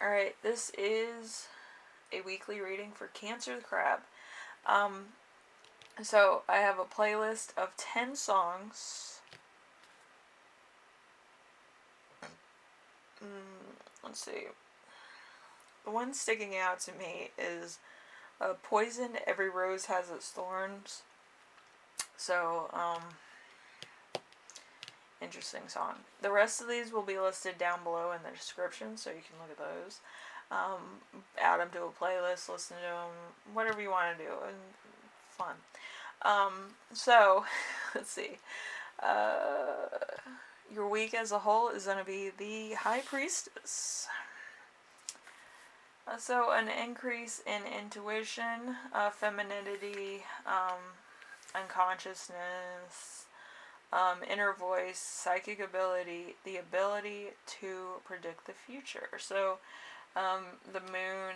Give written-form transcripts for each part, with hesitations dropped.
Alright, this is a weekly reading for Cancer the Crab. Um, so I have a playlist of 10 songs. Let's see. The one sticking out to me is Poison, Every Rose Has Its Thorns. So, interesting song. The rest of these will be listed down below in the description, so you can look at those. Add them to a playlist, listen to them, whatever you want to do, and fun. So, let's see. Your week as a whole is going to be the High Priestess. So, an increase in intuition, femininity, unconsciousness, inner voice, psychic ability, the ability to predict the future. So, the moon,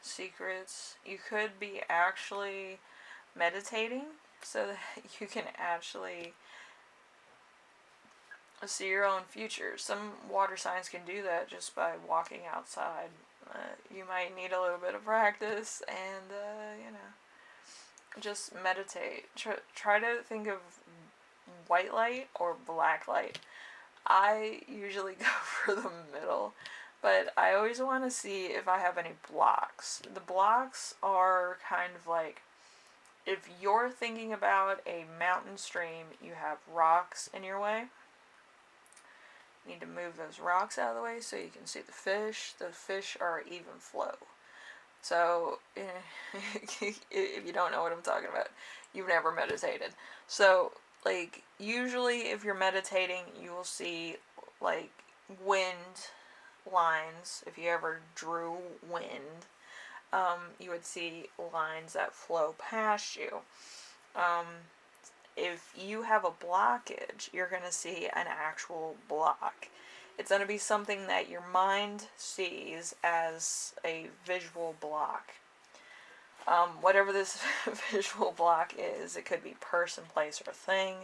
secrets, you could be actually meditating so that you can actually see your own future. Some water signs can do that just by walking outside. You might need a little bit of practice and, just meditate. Try to think of white light or black light. I usually go for the middle, but I always want to see if I have any blocks. The blocks are kind of like, if you're thinking about a mountain stream, you have rocks in your way. You need to move those rocks out of the way so you can see the fish. The fish are even flow. So, if you don't know what I'm talking about, you've never meditated. So, like, usually if you're meditating, you will see, like, wind lines. If you ever drew wind, you would see lines that flow past you. If you have a blockage, you're going to see an actual block. It's going to be something that your mind sees as a visual block. Whatever this visual block is, it could be person, place, or thing.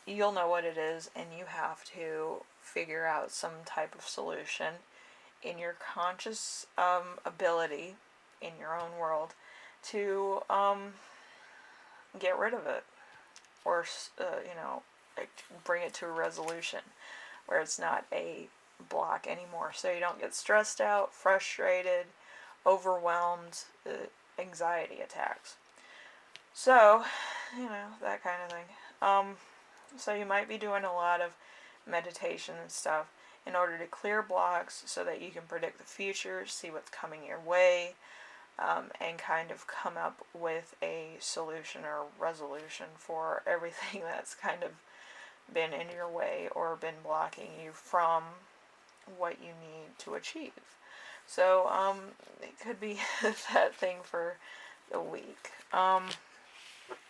You'll know what it is, and you have to figure out some type of solution in your conscious ability in your own world to get rid of it, or like, bring it to a resolution where it's not a block anymore, so you don't get stressed out, frustrated, overwhelmed, anxiety attacks. So, that kind of thing. So you might be doing a lot of meditation and stuff in order to clear blocks so that you can predict the future, see what's coming your way, and kind of come up with a solution or resolution for everything that's kind of been in your way or been blocking you from what you need to achieve. So, it could be that thing for the week,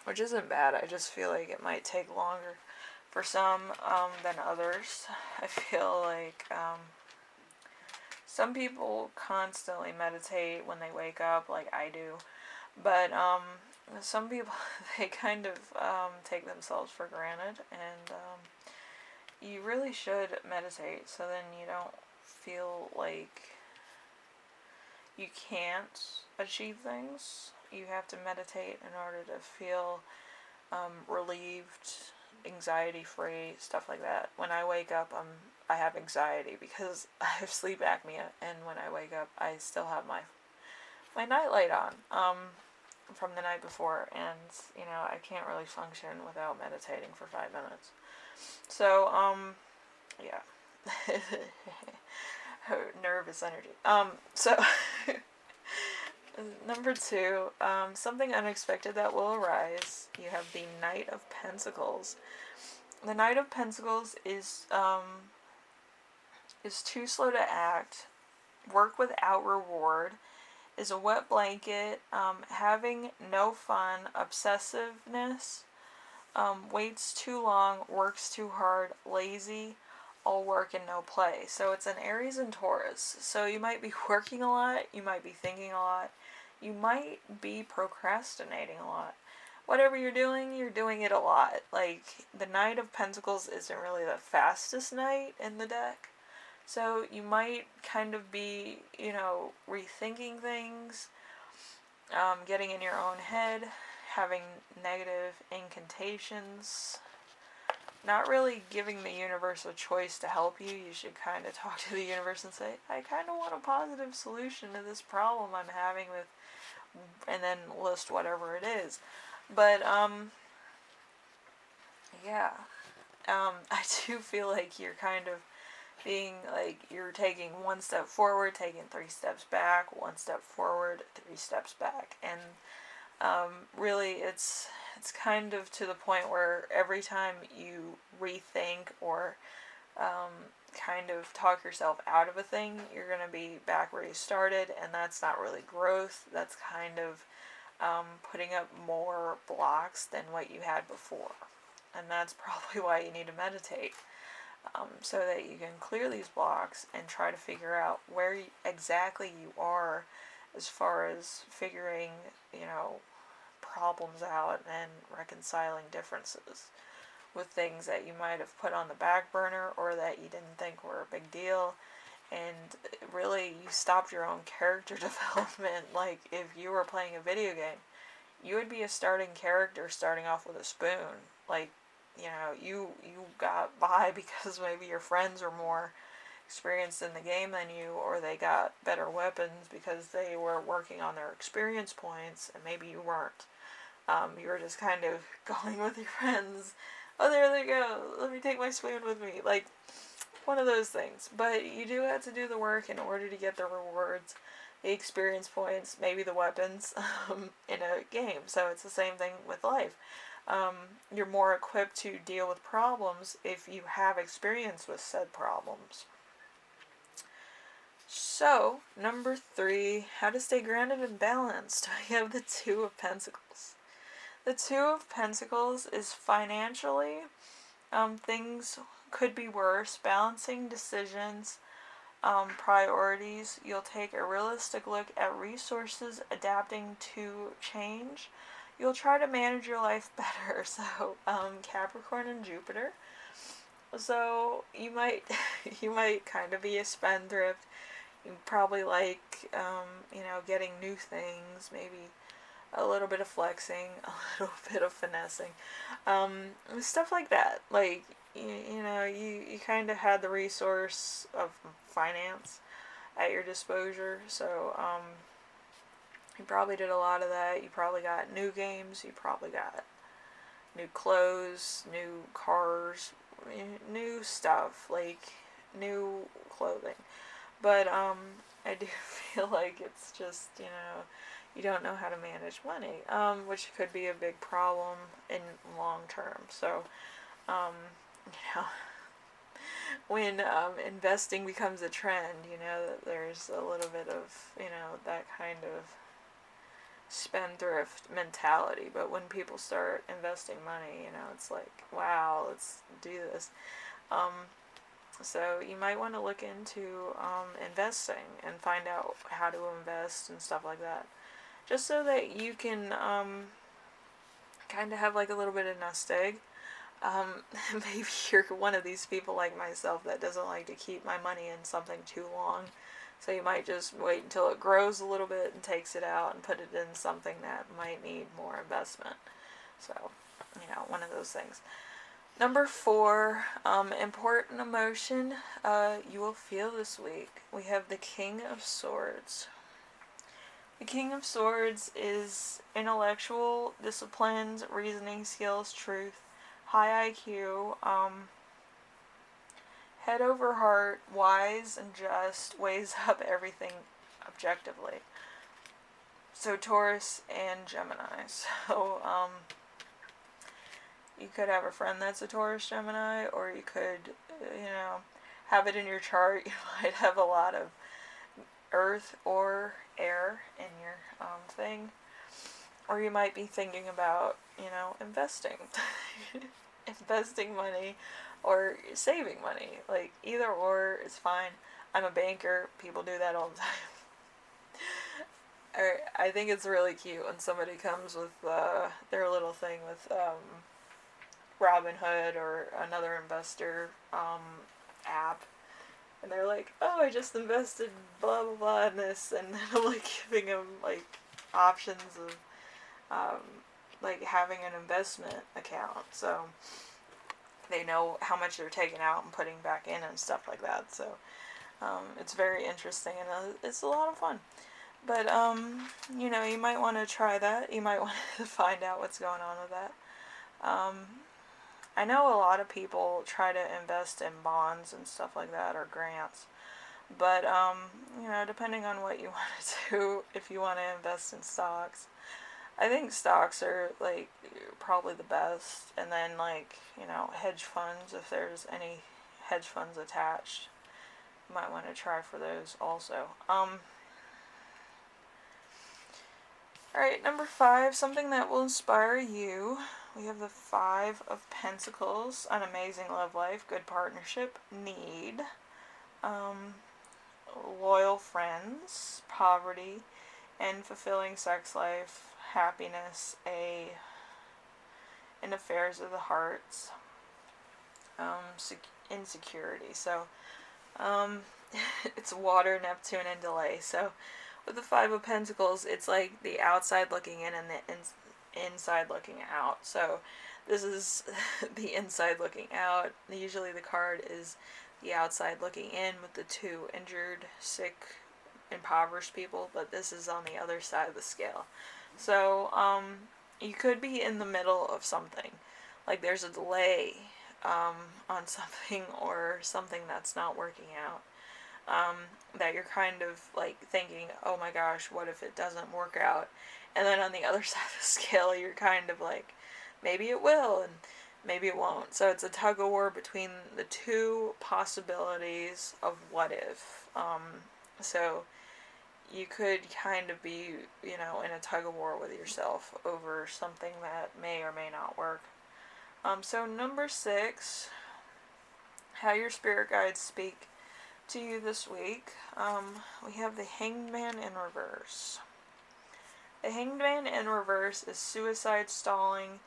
which isn't bad. I just feel like it might take longer for some than others. I feel like some people constantly meditate when they wake up, like I do, but some people, they kind of take themselves for granted, and you really should meditate so then you don't feel like you can't achieve things. You have to meditate in order to feel relieved, anxiety-free, stuff like that. When I wake up, I have anxiety because I have sleep apnea, and when I wake up, I still have my nightlight on from the night before, and I can't really function without meditating for 5 minutes. So yeah. Nervous energy. So number 2, something unexpected that will arise. You have the Knight of Pentacles. The Knight of Pentacles is too slow to act, work without reward, is a wet blanket, having no fun, obsessiveness, waits too long, works too hard, lazy, all work and no play. So it's an Aries and Taurus. So you might be working a lot, you might be thinking a lot, you might be procrastinating a lot. Whatever you're doing it a lot. Like, the Knight of Pentacles isn't really the fastest knight in the deck. So you might kind of be, rethinking things, getting in your own head, having negative incantations, not really giving the universe a choice to help you. You should kind of talk to the universe and say, I kind of want a positive solution to this problem I'm having with, and then list whatever it is. But, yeah. I do feel like you're kind of being like, you're taking one step forward, taking 3 steps back, 1 step forward, 3 steps back. And really, it's kind of to the point where every time you rethink or kind of talk yourself out of a thing, you're going to be back where you started, and that's not really growth. That's kind of putting up more blocks than what you had before. And that's probably why you need to meditate, so that you can clear these blocks and try to figure out where exactly you are as far as figuring, problems out and reconciling differences with things that you might have put on the back burner or that you didn't think were a big deal. And really, you stopped your own character development. Like, if you were playing a video game, you would be a starting character starting off with a spoon. Like, you got by because maybe your friends are more experienced in the game than you, or they got better weapons because they were working on their experience points, and maybe you weren't. You were just kind of going with your friends. Oh, there they go. Let me take my spoon with me. Like, one of those things. But you do have to do the work in order to get the rewards, the experience points, maybe the weapons in a game. So it's the same thing with life. You're more equipped to deal with problems if you have experience with said problems. So, number 3, how to stay grounded and balanced. We have the Two of Pentacles. The Two of Pentacles is financially, things could be worse, balancing decisions, priorities. You'll take a realistic look at resources, adapting to change. You'll try to manage your life better. So, Capricorn and Jupiter. So you might kind of be a spendthrift. You probably like getting new things, maybe a little bit of flexing, a little bit of finessing, stuff like that. Like, you kind of had the resource of finance at your disposal, so you probably did a lot of that. You probably got new games, you probably got new clothes, new cars, new stuff, like new clothing. But I do feel like it's just, you don't know how to manage money, which could be a big problem in long term. So, when investing becomes a trend, that there's a little bit of, that kind of spendthrift mentality. But when people start investing money, it's like, wow, let's do this. So you might want to look into investing and find out how to invest and stuff like that, just so that you can kind of have like a little bit of nest egg. Maybe you're one of these people like myself that doesn't like to keep my money in something too long. So you might just wait until it grows a little bit and takes it out and put it in something that might need more investment. So, one of those things. Number 4, important emotion you will feel this week. We have the King of Swords. The King of Swords is intellectual, disciplined, reasoning skills, truth, high IQ, head over heart, wise and just, weighs up everything objectively. So Taurus and Gemini. So, you could have a friend that's a Taurus Gemini, or you could, have it in your chart. You might have a lot of earth or air in your thing. Or you might be thinking about, investing. Investing money or saving money. Like, either or is fine. I'm a banker. People do that all the time. I think it's really cute when somebody comes with their little thing with Robinhood or another investor app and they're like, oh, I just invested blah blah blah in this, and then I'm like giving them like options of like having an investment account, so they know how much they're taking out and putting back in and stuff like that. So it's very interesting, and it's a lot of fun. But you know, you might want to try that. You might want to find out what's going on with that. I know a lot of people try to invest in bonds and stuff like that, or grants. But, you know, depending on what you want to do, if you want to invest in stocks, I think stocks are, like, probably the best. And then, like, you know, hedge funds, if there's any hedge funds attached, you might want to try for those also. Alright, number 5, something that will inspire you. We have the 5 of Pentacles, an amazing love life, good partnership, need, loyal friends, poverty, and fulfilling sex life, happiness, in affairs of the hearts, insecurity. So, it's water, Neptune, and delay. So, with the 5 of Pentacles, it's like the outside looking in and the inside looking out. So, this is the inside looking out. Usually the card is the outside looking in with the 2 injured, sick, impoverished people, but this is on the other side of the scale. So, you could be in the middle of something. Like there's a delay on something, or something that's not working out. That you're kind of like thinking, oh my gosh, what if it doesn't work out? And then on the other side of the scale, you're kind of like, maybe it will, and maybe it won't. So it's a tug of war between the 2 possibilities of what if. So you could kind of be, you know, in a tug of war with yourself over something that may or may not work. So number 6, how your spirit guides speak to you this week. We have the Hanged Man in reverse. The Hanged Man in reverse is suicide, stalling,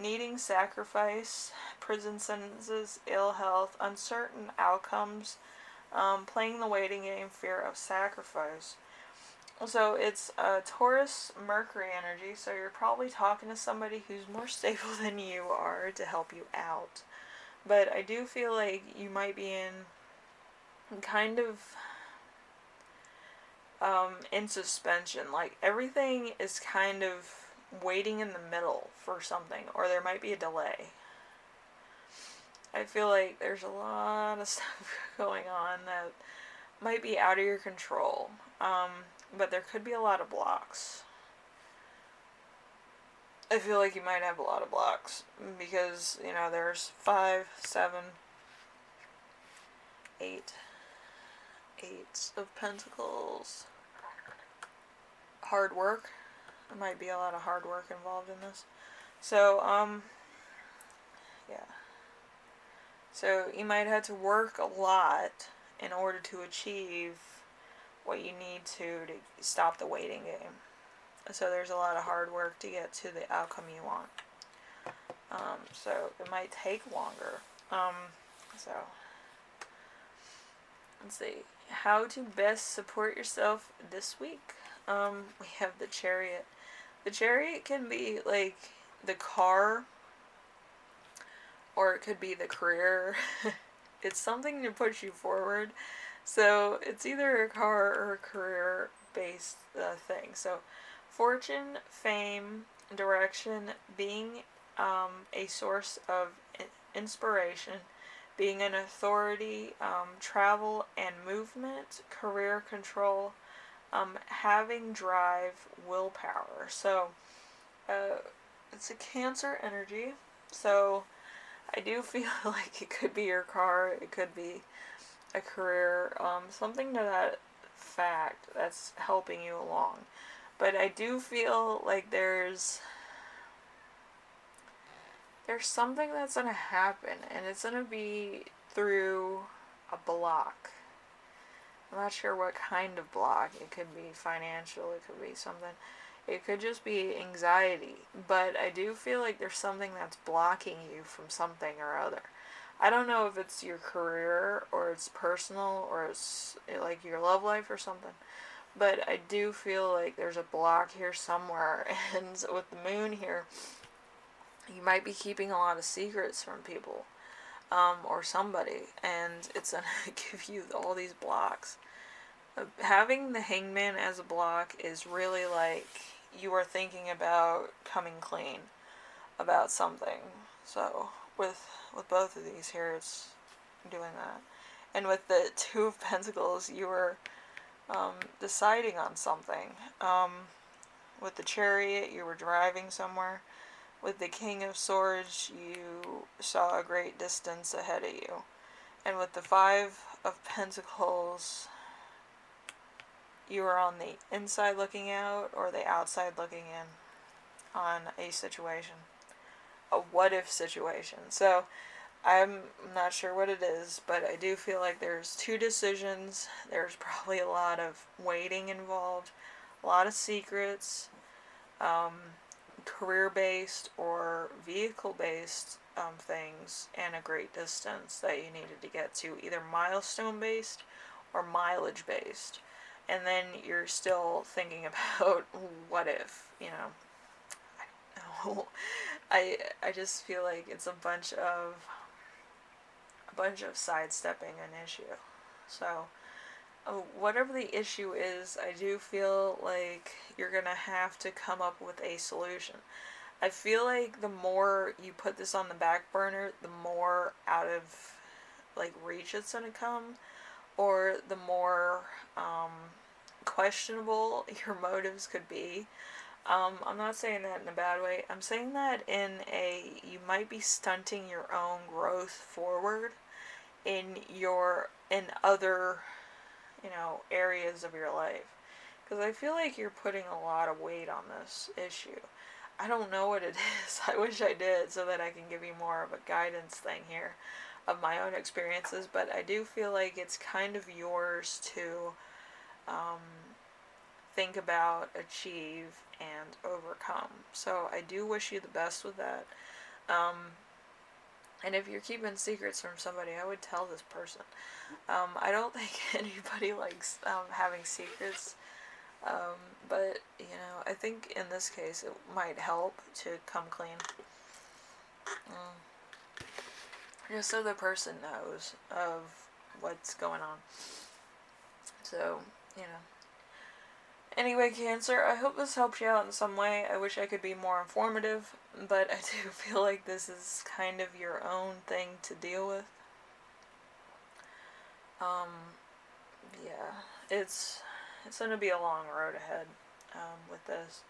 needing sacrifice, prison sentences, ill health, uncertain outcomes, playing the waiting game, fear of sacrifice. So it's a Taurus Mercury energy, so you're probably talking to somebody who's more stable than you are to help you out. But I do feel like you might be kind of in suspension. Like everything is kind of waiting in the middle for something, or there might be a delay. I feel like there's a lot of stuff going on that might be out of your control. But there could be a lot of blocks. I feel like you might have a lot of blocks because, you know, there's 5, 7, 8 of Pentacles. Hard work. There might be a lot of hard work involved in this. So, yeah. So you might have to work a lot in order to achieve what you need to stop the waiting game. So there's a lot of hard work to get to the outcome you want. So it might take longer. So let's see. How to best support yourself this week. We have the Chariot. The Chariot can be like the car, or it could be the career. It's something to push you forward. So it's either a car or a career-based thing. So fortune, fame, direction, being a source of inspiration, being an authority, travel and movement, career control, having drive, willpower. So it's a Cancer energy. So I do feel like it could be your car, it could be a career, something to that fact that's helping you along. But I do feel like there's something that's going to happen, and it's going to be through a block. I'm not sure what kind of block. It could be financial, it could be something. It could just be anxiety. But I do feel like there's something that's blocking you from something or other. I don't know if it's your career or it's personal or it's like your love life or something. But I do feel like there's a block here somewhere. And with the moon here, you might be keeping a lot of secrets from people, or somebody. And it's going to give you all these blocks. Having the hangman as a block is really like you are thinking about coming clean about something. So with both of these here, it's doing that. And with the Two of Pentacles, you were deciding on something. With the Chariot, you were driving somewhere. With the King of Swords, you saw a great distance ahead of you. And with the Five of Pentacles, you were on the inside looking out or the outside looking in on a situation. A what if situation. So I'm not sure what it is, but I do feel like there's two decisions. There's probably a lot of waiting involved, a lot of secrets, career-based or vehicle-based things, and a great distance that you needed to get to, either milestone-based or mileage-based. And then you're still thinking about what if, I don't know. I just feel like it's a bunch of sidestepping an issue. So whatever the issue is, I do feel like you're gonna have to come up with a solution. I feel like the more you put this on the back burner, the more out of like reach it's gonna come, or the more questionable your motives could be. I'm not saying that in a bad way. I'm saying that in you might be stunting your own growth forward in other, areas of your life. Because I feel like you're putting a lot of weight on this issue. I don't know what it is. I wish I did so that I can give you more of a guidance thing here of my own experiences. But I do feel like it's kind of yours to think about, achieve, and overcome. So I do wish you the best with that. And if you're keeping secrets from somebody, I would tell this person. I don't think anybody likes having secrets. But, I think in this case it might help to come clean. Just so the person knows of what's going on. So, Anyway, Cancer, I hope this helps you out in some way. I wish I could be more informative, but I do feel like this is kind of your own thing to deal with. Yeah, it's going to be a long road ahead with this,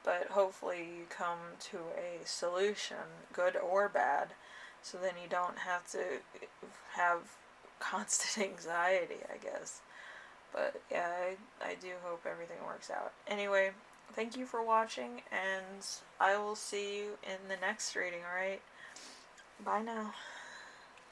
but hopefully you come to a solution, good or bad, so then you don't have to have constant anxiety, I guess. But yeah, I do hope everything works out. Anyway, thank you for watching, and I will see you in the next reading, alright? Bye now.